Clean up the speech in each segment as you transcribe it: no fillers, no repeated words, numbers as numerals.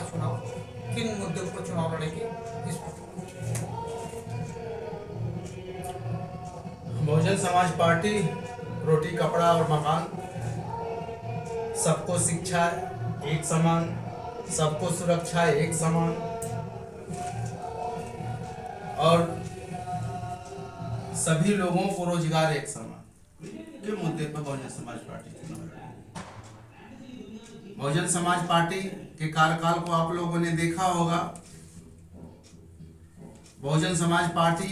चुनाव, किन मुद्दों पर चुनाव लड़ेगी, इस पर। बहुजन समाज पार्टी रोटी कपड़ा और मकान, सबको शिक्षा एक समान, सबको सुरक्षा एक समान और सभी लोगों को रोजगार एक समान, ये मुद्दे पर बहुजन समाज पार्टी चुनाव लड़ेगी। बहुजन समाज पार्टी के कार्यकाल को आप लोगों ने देखा होगा। बहुजन समाज पार्टी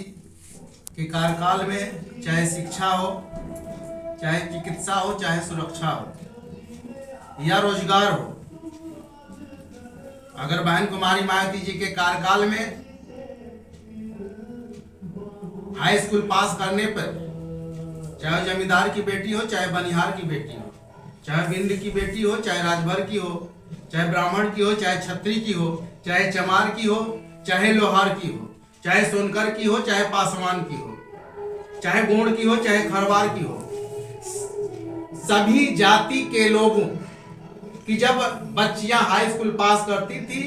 के कार्यकाल में चाहे शिक्षा हो, चाहे चिकित्सा हो, चाहे सुरक्षा हो या रोजगार हो, अगर बहन कुमारी मायावती जी के कार्यकाल में हाई स्कूल पास करने पर, चाहे जमींदार की बेटी हो, चाहे बनिहार की बेटी हो, चाहे बिंद की बेटी हो, चाहे राजभर की हो, चाहे ब्राह्मण की हो, चाहे छत्री की हो, चाहे चमार की हो, चाहे लोहार की हो, चाहे सोनकर की हो, चाहे पासवान की हो, चाहे गोंड की हो, चाहे खरवार की हो, सभी जाति के लोगों की जब बच्चियां हाई स्कूल पास करती थी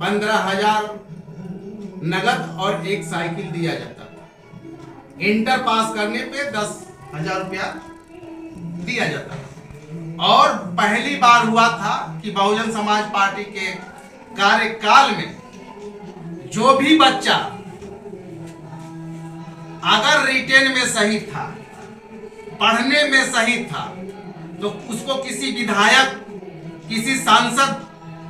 15,000 नगद और एक साइकिल दिया जाता था। इंटर पास करने पे 10,000 रुपया दिया जाता था। और पहली बार हुआ था कि बहुजन समाज पार्टी के कार्यकाल में जो भी बच्चा अगर रिटेन में सही था, पढ़ने में सही था, तो उसको किसी विधायक, किसी सांसद,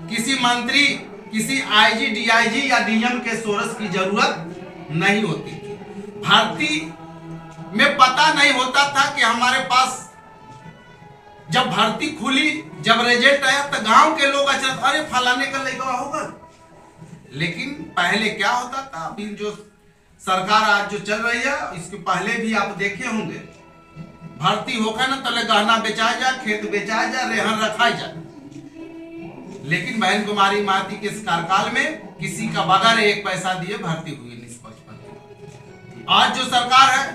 किसी मंत्री, किसी आईजी, डीआईजी या डीएम के सोर्स की जरूरत नहीं होती थी। भर्ती में पता नहीं होता था कि हमारे पास जब भर्ती खुली, जब रिजल्ट आया तो गांव के लोग अचानक अरे फलाने का लड़का होगा। लेकिन पहले क्या होता था, अभी जो सरकार आज जो चल रही है, इसके पहले भी आप देखे होंगे, भर्ती होगा ना तले गहना बेचाया जा, खेत बेचाया जा, रेहन रखा जा। लेकिन बहन कुमारी मायावती के कार्यकाल में किसी का बगैर एक पैसा दिए भर्ती हुई निष्पक्ष। आज जो सरकार है,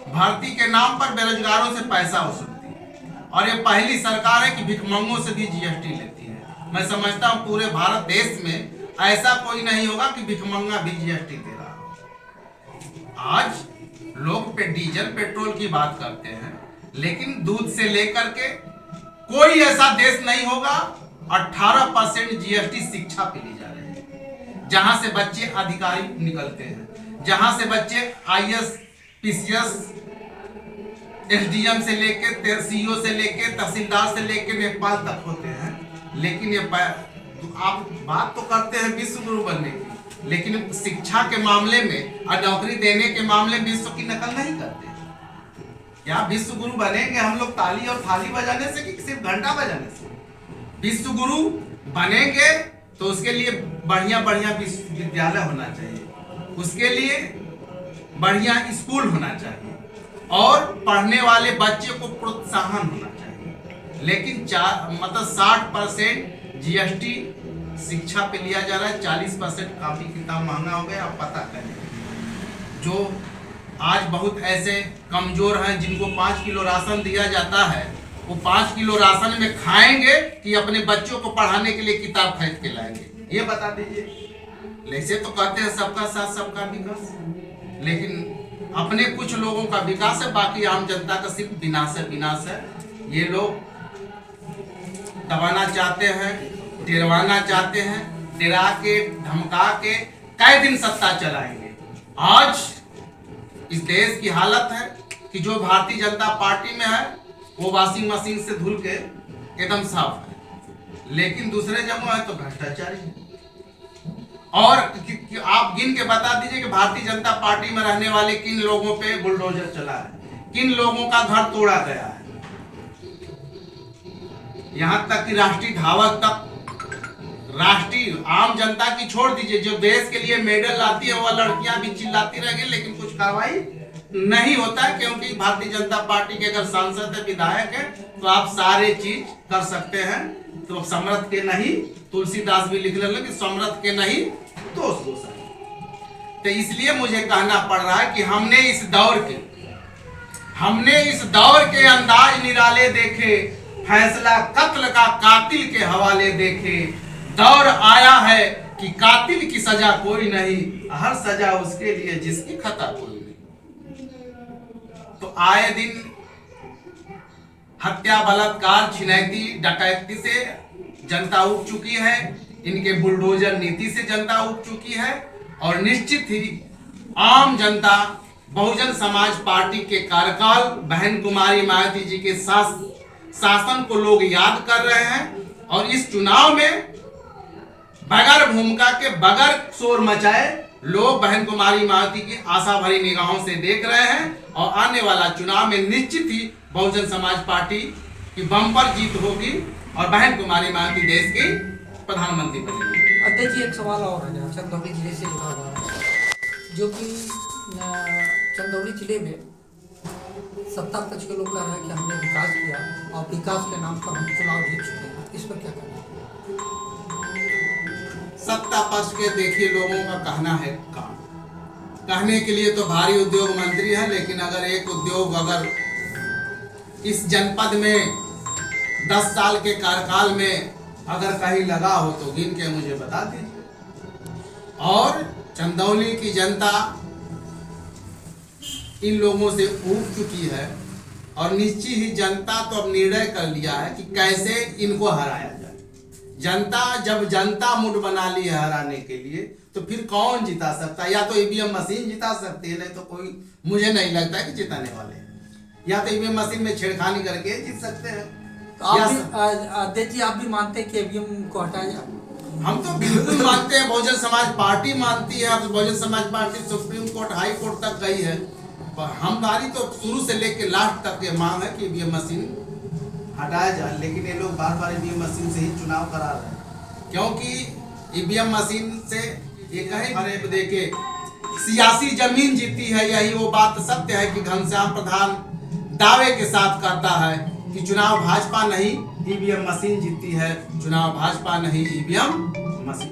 भर्ती के नाम पर बेरोजगारों से पैसा वसूलती है और ये पहली सरकार है कि भिखमंगों से भी जीएसटी लेती है। मैं समझता हूँ पूरे भारत देश में ऐसा कोई नहीं होगा कि भिखमंगा भी जीएसटी दे रहा हो। आज लोग पे डीजल पेट्रोल की बात करते हैं, लेकिन दूध से लेकर के कोई ऐसा देश नहीं होगा। 18% जीएसटी शिक्षा पे ली जा रही है, जहां से बच्चे अधिकारी निकलते हैं, जहां से बच्चे आईएएस, पीसीएस, एसडीएम से लेके सीईओ से लेके तहसीलदार से लेके नेपाल तक होते हैं। लेकिन ये आप बात तो करते हैं विश्व गुरु बनने की, लेकिन शिक्षा के मामले में और नौकरी देने के मामले में विश्व की नकल नहीं करते। क्या विश्व गुरु बनेंगे हम लोग ताली और थाली बजाने से कि सिर्फ घंटा बजाने से? विश्व गुरु बनेंगे तो उसके लिए बढ़िया बढ़िया विश्वविद्यालय होना चाहिए, उसके लिए बढ़िया स्कूल होना चाहिए और पढ़ने वाले बच्चे को प्रोत्साहन होना चाहिए। लेकिन 60% जीएसटी शिक्षा पे लिया जा रहा है, 40% काफी किताब महंगा हो गया। आप पता करें, जो आज बहुत ऐसे कमजोर हैं जिनको 5 किलो राशन दिया जाता है, वो 5 किलो राशन में खाएंगे कि अपने बच्चों को पढ़ाने के लिए किताब खरीद के लाएंगे? ये बता दीजिए। ऐसे तो कहते हैं सबका साथ सबका विकास, लेकिन अपने कुछ लोगों का विकास है, बाकी आम जनता का सिर्फ विनाश है, विनाश है। ये लोग दबाना चाहते हैं, डरवाना चाहते हैं, डरा के धमका के कई दिन सत्ता चलाएंगे। आज इस देश की हालत है कि जो भारतीय जनता पार्टी में है वो वॉशिंग मशीन से धुल के एकदम साफ है, लेकिन दूसरे जगह है तो भ्रष्टाचारी है। और आप गिन के बता दीजिए कि भारतीय जनता पार्टी में रहने वाले किन लोगों पे बुलडोजर चला है, किन लोगों का घर तोड़ा गया है। यहां तक कि राष्ट्रीय धावक तक, राष्ट्रीय आम जनता की छोड़ दीजिए, जो देश के लिए मेडल लाती है वह लड़कियां भी चिल्लाती रहेंगी, लेकिन कुछ कार्रवाई नहीं होता है। क्योंकि भारतीय जनता पार्टी के अगर सांसद है, विधायक है, तो आप सारे चीज कर सकते हैं। तो समर्थ के नहीं, तुलसीदास भी लिख रहे कि समर्थ के नहीं दोष दोष है। तो इसलिए मुझे कहना पड़ रहा है कि हमने इस दौर के अंदाज निराले देखे, फैसला कत्ल का कातिल के हवाले देखे, दौर आया है कि कातिल की सजा कोई नहीं, हर सजा उसके लिए जिसकी खता कोई नहीं। तो आए दिन हत्या, बलात्कार, छिनैती, डकैती से जनता उब चुकी है, इनके बुलडोजर नीति से जनता उब चुकी है, और निश्चित ही आम जनता बहुजन समाज पार्टी के कार्यकाल बहन कुमारी मायावती जी के शासन को लोग याद कर रहे हैं। और इस चुनाव में बगैर भूमिका के, बगैर शोर मचाए लोग बहन कुमारी मायावती की आशा भरी निगाहों से देख रहे हैं। और आने वाला चुनाव में निश्चित ही बहुजन समाज पार्टी की बम्पर जीत होगी और बहन कुमारी मायावती देश की प्रधानमंत्री बनेगी। अध्यक्ष जी, एक सवाल और है चंदौली जिले से जुड़ा हुआ है, जो कि चंदौली जिले में सत्ता पक्ष के लोग कह रहे हैं कि हमने विकास किया और विकास के नाम पर हम चुनाव जीत चुके हैं, इस पर क्या कहना है? सत्ता पक्ष के देखिए लोगों का कहना है, कहने के लिए तो भारी उद्योग मंत्री है, लेकिन अगर एक उद्योग अगर इस जनपद में 10 साल के कार्यकाल में अगर कहीं लगा हो तो गिन के मुझे बता दीजिए। और चंदौली की जनता इन लोगों से ऊब चुकी है और निश्चित ही जनता तो अब निर्णय कर लिया है कि कैसे इनको हराया जाए। जनता जब जनता मूड बना ली है हराने के लिए, तो फिर कौन जिता सकता है? या तो ईवीएम मशीन जिता सकती है, नहीं तो कोई मुझे नहीं लगता कि जिताने वाले हैं। या तो ईवीएम मशीन में छेड़खानी करके जीत सकते हैं। तो अध्यक्ष जी, आप भी मानते हैं कि ईवीएम को हटाया जाए? हम तो बिल्कुल मानते हैं, बहुजन समाज पार्टी मानती है। अब Bahujan Samaj party supreme court, high court तक गई है, पर हमारी तो शुरू से लेकर लास्ट तक ये मांग है कि ईवीएम मशीन हटाया जाए। लेकिन ये लोग बार बार ईवीएम मशीन से ही चुनाव करा रहे हैं, क्योंकि ईवीएम मशीन से ये कहे देखे सियासी जमीन जीती है। यही वो बात सत्य है कि घनश्याम प्रधान दावे के साथ कहता है कि चुनाव भाजपा नहीं ईवीएम मशीन जीती है, चुनाव भाजपा नहीं ईवीएम मशीन।